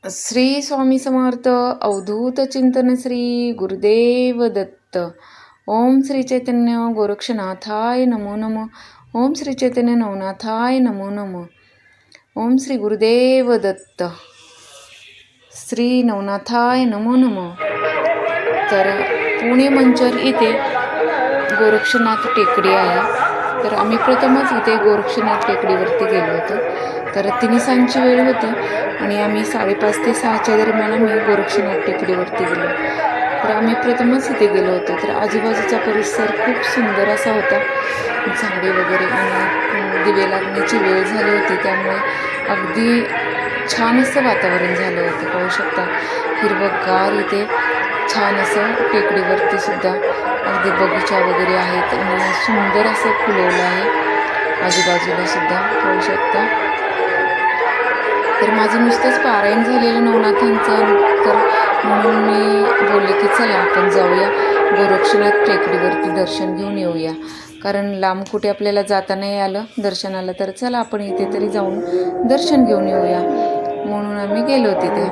श्री स्वामी समर्थ अवधूत चिंतन श्री गुरुदेव दत्त. ओम श्री चैतन्य गोरक्षनाथाय नमो नमो. ओम श्री चैतन्य नवनाथाय नमो नमो. ओम श्री गुरुदेव दत्त. श्री नवनाथाय नमो नमो. तर पुणे मंचर इथे गोरक्षनाथ टेकडी आहे. तर आम्ही प्रथमच इथे गोरक्षनाथ टेकडीवरती गेलो होतो. तर तिन्हीसांची वेळ होती आणि आम्ही 5:30 ते 6च्या दरम्यान आम्ही गोरक्षनाथ टेकडीवरती गेलो. तर आम्ही प्रथमच इथे गेलो होतो. तर आजूबाजूचा परिसर खूप सुंदर असा होता. झाडे वगैरे आणि दिवे लागण्याची वेळ झाली होती, त्यामुळे अगदी छान असं वातावरण झालं होतं. पाहू शकता हिरवंगार इथे छान असं टेकडीवरती सुद्धा अगदी बगीचा वगैरे आहेत आणि सुंदर असं फुलवलं आहे आजूबाजूला सुद्धा पाहू शकता. तर माझं नुसतंच पारायण झालेलं नवनाथांचं, तर म्हणून मी बोलले की चला आपण जाऊया गोरक्षनाथ टेकडीवरती दर्शन घेऊन येऊया. कारण लांब कुठे आपल्याला जाता नाही आलं दर्शनाला, तर चला आपण इथे तरी जाऊन दर्शन घेऊन येऊया म्हणून आम्ही गेलो तिथे.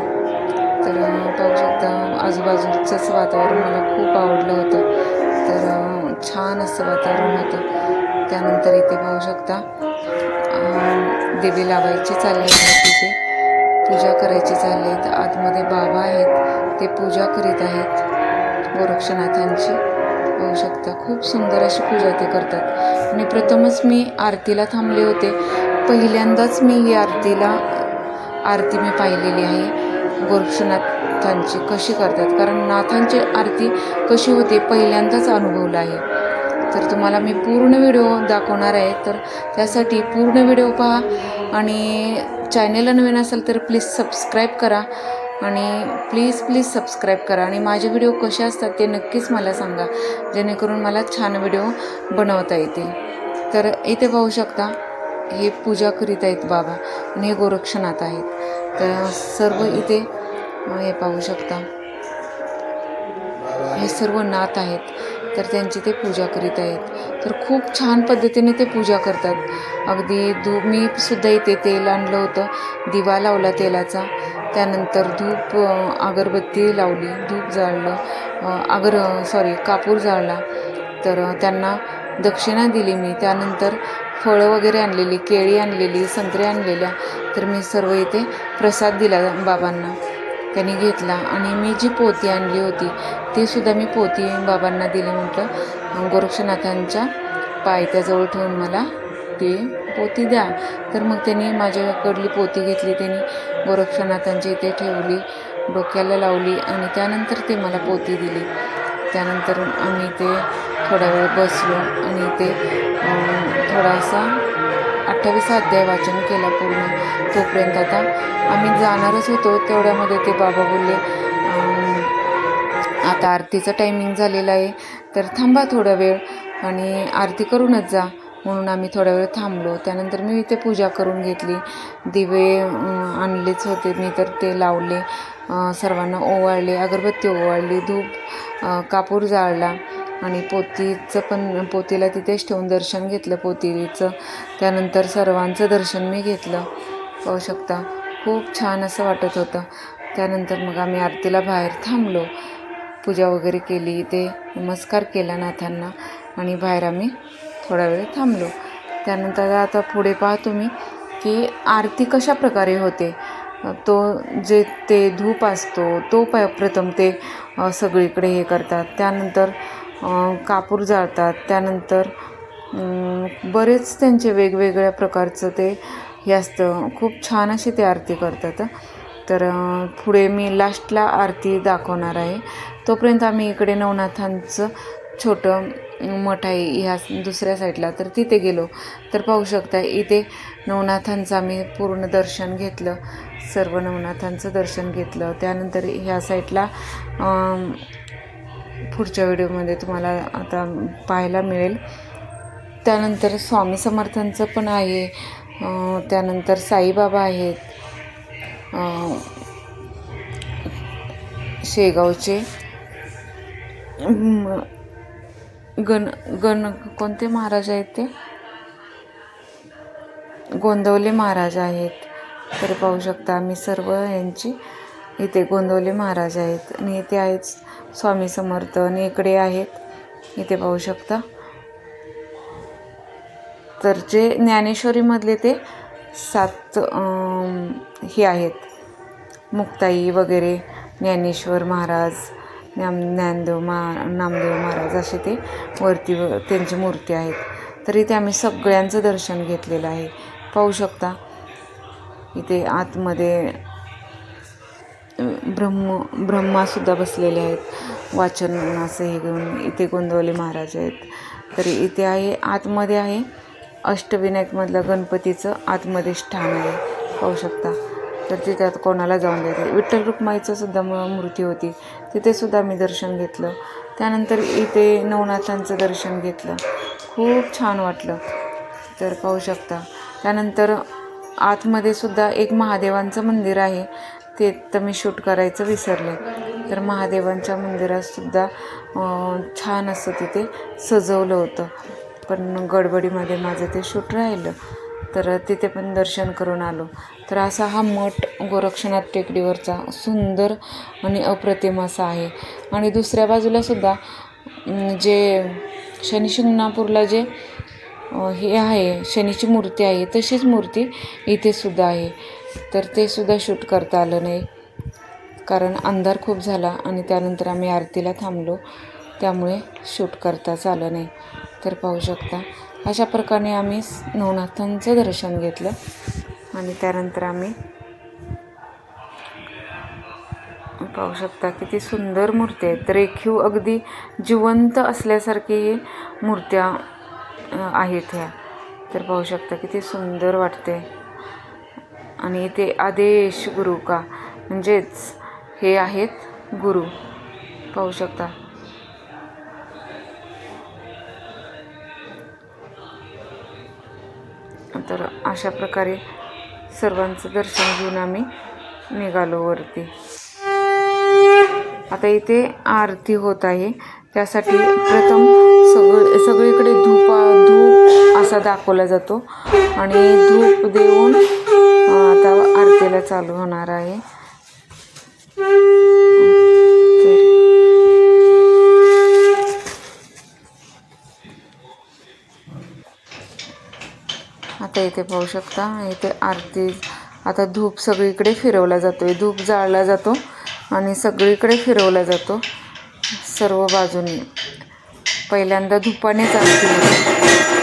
तर पाहू शकता आजूबाजूचंच वातावरण मला खूप आवडलं होतं. तर छान असं वातावरण होतं. त्यानंतर इथे पाहू शकता देवी लावायची चालली आहे, तिथे पूजा करायची चालली आहे. तर आतमध्ये बाबा आहेत, ते पूजा करीत आहेत गोरक्षनाथांची. पाहू शकता खूप सुंदर अशी पूजा ते करतात. आणि प्रथमच मी आरतीला थांबले होते. पहिल्यांदाच मी ही आरती मी पाहिलेली आहे गोरक्षनाथांची कशी करतात. कारण नाथांची आरती कशी होते पहिल्यांदाच अनुभवलं आहे. तर तुम्हाला मी पूर्ण व्हिडिओ दाखवणार आहे, तर त्यासाठी पूर्ण व्हिडिओ पहा. आणि चॅनेलला नवीन असेल तर प्लीज सबस्क्राईब करा आणि प्लीज सबस्क्राईब करा. आणि माझे व्हिडिओ कसे असतात ते नक्कीच मला सांगा, जेणेकरून मला छान व्हिडिओ बनवता येतील. तर इथे पाहू शकता हे पूजा करीत आहेत बाबा आणि हे गोरक्षनाथ आहेत. तर सर्व इथे हे पाहू शकता हे सर्व नाथ आहेत, तर त्यांची ते पूजा करीत आहेत. तर खूप छान पद्धतीने ते पूजा करतात. अगदी मी सुद्धा इथे तेल आणलं होतं, दिवा लावला तेलाचा, त्यानंतर धूप अगरबत्ती लावली, धूप जाळलं, कापूर जाळला. तर त्यांना दक्षिणा दिली मी. त्यानंतर फळं वगैरे आणलेली, केळी आणलेली, संत्रे आणलेल्या, तर मी सर्व इथे प्रसाद दिला बाबांना. त्यांनी घेतला. आणि मी जी पोती आणली होती ती सुद्धा मी पोती बाबांना दिली. म्हटलं गोरक्षनाथांच्या पायथ्याजवळ ठेवून मला ती पोती द्या. तर मग त्यांनी माझ्याकडली पोती घेतली, त्यांनी गोरक्षनाथांची इथे ठेवली, डोक्याला लावली आणि त्यानंतर ते मला पोती दिली. त्यानंतर आम्ही ते थोडा वेळ बसलो आणि ते थोडासा 28 अध्याय वाचन केला पूर्ण. तोपर्यंत आता आम्ही जाणारच होतो, तेवढ्यामध्ये ते बाबा बोलले आता आरतीचं टायमिंग झालेलं आहे, तर थांबा थोडा वेळ आणि आरती करूनच जा. म्हणून आम्ही थोडा वेळ थांबलो. त्यानंतर मी इथे पूजा करून घेतली. दिवे आणलेच होते मी, तर ते लावले, सर्वांना ओवाळले, अगरबत्ती ओवाळली, धूप कापूर जाळला आणि पोतीला तिथेच ठेवून दर्शन घेतलं पोतीचं. त्यानंतर सर्वांचं दर्शन मी घेतलं. पाहू शकता खूप छान असं वाटत होतं. त्यानंतर मग आम्ही आरतीला बाहेर थांबलो, पूजा वगैरे केली, इथे नमस्कार केला नाथांना आणि बाहेर आम्ही थोडा वेळ थांबलो. त्यानंतर आता पुढे पाहतो मी की आरती कशा प्रकारे होते. ते धूप असतो तो प्रथम ते सगळीकडे हे करतात. त्यानंतर कापूर जाळतात. त्यानंतर बरेच त्यांचे वेगवेगळ्या प्रकारचं ते हे असतं. खूप छान अशी ते आरती करतात. तर पुढे मी लास्टला आरती दाखवणार आहे. तोपर्यंत आम्ही इकडे नवनाथांचं छोटं मठ आहे ह्या दुसऱ्या साईडला, तर तिथे गेलो. तर पाहू शकता इथे नवनाथांचं आम्ही पूर्ण दर्शन घेतलं, सर्व नवनाथांचं दर्शन घेतलं. त्यानंतर ह्या साईडला पुढच्या व्हिडिओमध्ये तुम्हाला आता पाहायला मिळेल. त्यानंतर स्वामी समर्थांचं पण आहे. त्यानंतर साईबाबा आहेत, शेगावचे कोणते महाराज आहेत ते गोंदवले महाराज आहेत. तर पाहू शकता आम्ही सर्व यांची इथे गोंदवले महाराज आहेत आणि इथे आहेत स्वामी समर्थ आणि इकडे आहेत इथे पाहू शकता. तर जे ज्ञानेश्वरीमधले ते 7 हे आहेत मुक्ताई वगैरे, ज्ञानेश्वर महाराज, नामदेव महाराज असे ते वरती त्यांची मूर्ती आहेत. तर इथे आम्ही सगळ्यांचं दर्शन घेतलेलं आहे. पाहू शकता इथे आतमध्ये ब्रह्मासुद्धा बसलेले आहेत वाचन असं हे घेऊन. इथे गोंदवले महाराज आहेत. तरी इथे आहे आतमध्ये आहे अष्टविनायकमधलं गणपतीचं आतमध्ये स्थान आहे पाहू शकता. तर तिथे आता कोणाला जाऊन द्यायचं. विठ्ठल रुक्माईचं सुद्धा मूर्ती होती तिथेसुद्धा मी दर्शन घेतलं. त्यानंतर इथे नवनाथांचं दर्शन घेतलं, खूप छान वाटलं. तर पाहू शकता. त्यानंतर आतमध्ये सुद्धा एक महादेवांचं मंदिर आहे, ते तर मी शूट करायचं विसरले. तर महादेवांच्या मंदिरातसुद्धा छान असं तिथे सजवलं होतं, पण गडबडीमध्ये माझं ते शूट राहिलं. तर तिथे पण दर्शन करून आलो. तर असा हा मठ गोरक्षनाथ टेकडीवरचा सुंदर आणि अप्रतिम असा आहे. आणि दुसऱ्या बाजूलासुद्धा जे शनी शिंगणापूरला जे हे आहे शनीची मूर्ती आहे तशीच मूर्ती इथेसुद्धा आहे. तर ते सुद्धा शूट करता आलं नाही कारण अंधार खूप झाला आणि त्यानंतर आम्ही आरतीला थांबलो, त्यामुळे शूट करताच आलं नाही. तर पाहू शकता अशा प्रकारे आम्ही नवनाथांचं दर्शन घेतलं आणि त्यानंतर आम्ही पाहू शकता किती सुंदर मूर्ती आहेत. रेखीव अगदी जिवंत असल्यासारखी ही मूर्त्या आहेत ह्या. तर पाहू शकता किती सुंदर वाटते. आणि इथे आदेश गुरु का म्हणजेच हे आहेत गुरु पाहू शकता. तर अशा प्रकारे सर्वांचं दर्शन घेऊन आम्ही निघालो वरती. आता इथे आरती होत आहे, त्यासाठी प्रथम सगळीकडे धूप असा दाखवला जातो आणि धूप देऊन आता आरतीला चालू होणार आहे. आता इथे पाहू शकता इथे आरती. आता धूप सगळीकडे फिरवला जातो आहे, धूप जाळला जातो आणि सगळीकडे फिरवला जातो सर्व बाजूने. पहिल्यांदा धुपानेच आरती होती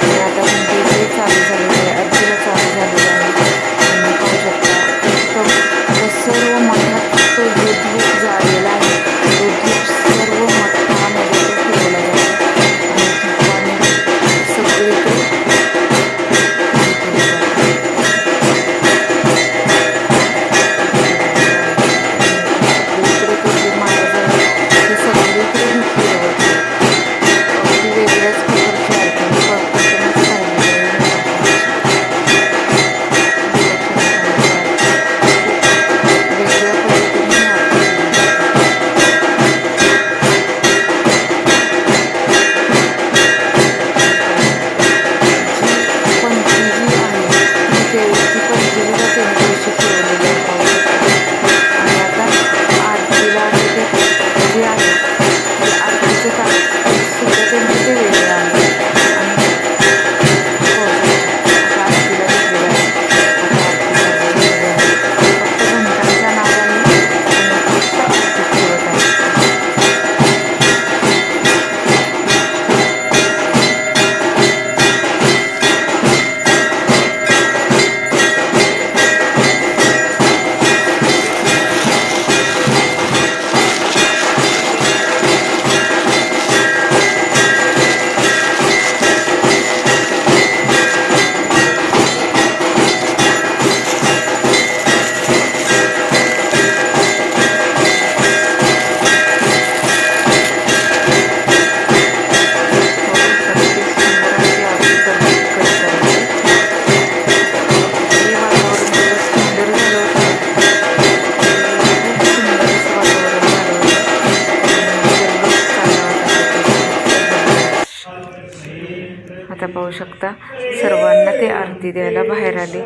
आणि आता म्हणजे चालू झालेलं आहे, आरतीला चालू झालेलं आहे. आणि पाहू शकता एकदम सर्व मठात तो जो धूप जाळलेला आहे तो धूप सर्व मठामध्ये फिरवला जातो आणि धुपाने सगळीकडे आता पाहू शकता सर्वांना ते आरती द्यायला बाहेर आले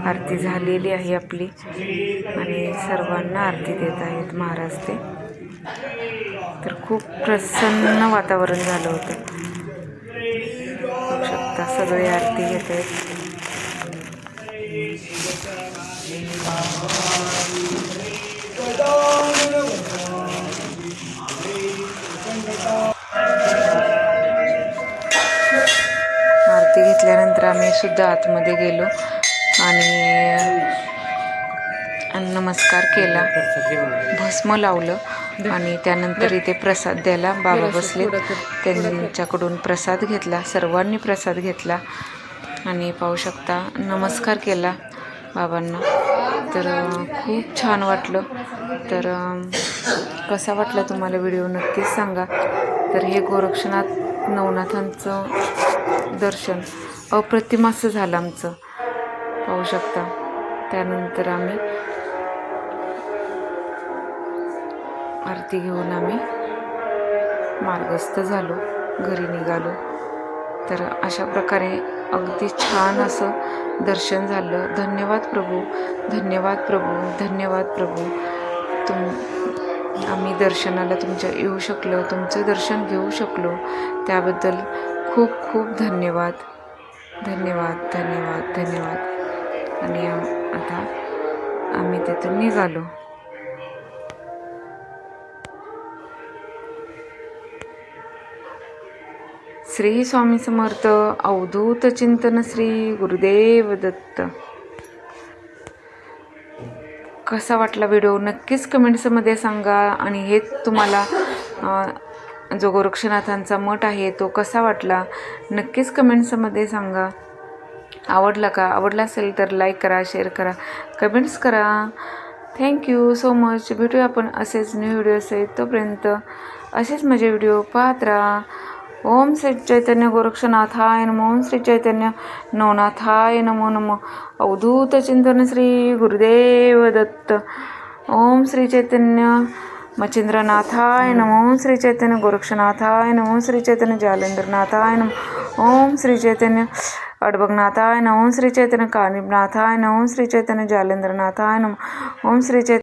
आरती झालेली आहे आपली आणि सर्वांना आरती देत आहेत महाराज ते. तर खूप प्रसन्न वातावरण झालं होतं. बघू शकता सगळे आरती घेत आहेत. आरती घेतल्यानंतर आम्ही सुद्धा आतमध्ये गेलो आणि नमस्कार केला, भस्म लावलं आणि त्यानंतर इथे प्रसाद द्यायला बाबा बसले. त्यांच्याकडून प्रसाद घेतला, सर्वांनी प्रसाद घेतला आणि पाहू शकता नमस्कार केला बाबांना. तर खूप छान वाटलं. तर कसा वाटला तुम्हाला व्हिडिओ नक्कीच सांगा. तर हे गोरक्षनाथ नवनाथांचं दर्शन अप्रतिम असं झालं आमचं, पाहू शकता. त्यानंतर आम्ही आरती घेऊन आम्ही मार्गस्थ झालो, घरी निघालो. तर अशा प्रकारे अगदी छान असं दर्शन झालं. धन्यवाद प्रभू, धन्यवाद प्रभू, धन्यवाद प्रभू. आम्ही दर्शनाला तुमच्या येऊ शकलो, तुमचं दर्शन घेऊ शकलो, त्याबद्दल खूप खूप धन्यवाद, धन्यवाद, धन्यवाद, धन्यवाद. आणि आता आम्ही तिथून निघालो. श्री स्वामी समर्थ. अवधूत चिंतन श्री गुरुदेव दत्त. कसा वाटला व्हिडिओ नक्कीच कमेंट्समध्ये सांगा. आणि हे तुम्हाला जो गोरक्षनाथांचा मठ आहे तो कसा वाटला नक्कीच कमेंट्समध्ये सांगा. आवडला का? आवडला असेल तर लाईक करा, शेअर करा, कमेंट्स करा. Thank you so much. भेटूया आपण असेच न्यू व्हिडिओ आहेत. तोपर्यंत असेच माझे व्हिडिओ पाहत राहा. ओम श्री चैतन्य गोरक्षनाथाय नमो. ओम श्री चैतन्य नवनाथाय नमो नमो. अवधूत चिंतन श्री गुरुदेव दत्त. ओम श्री चैतन्य मच्छिंद्रनाथाय नमो. ओम श्री चैतन्य गोरक्षनाथाय नमो. ओम श्री चैतन्य जालंधरनाथाय नमो. ओम श्री चैतन्य अडबगनाथाय नमो. ओम श्री चैतन्य कानिबनाथाय नमो. ओम श्री चैतन्य जालंधरनाथाय नमो. ओम श्री चैतन्य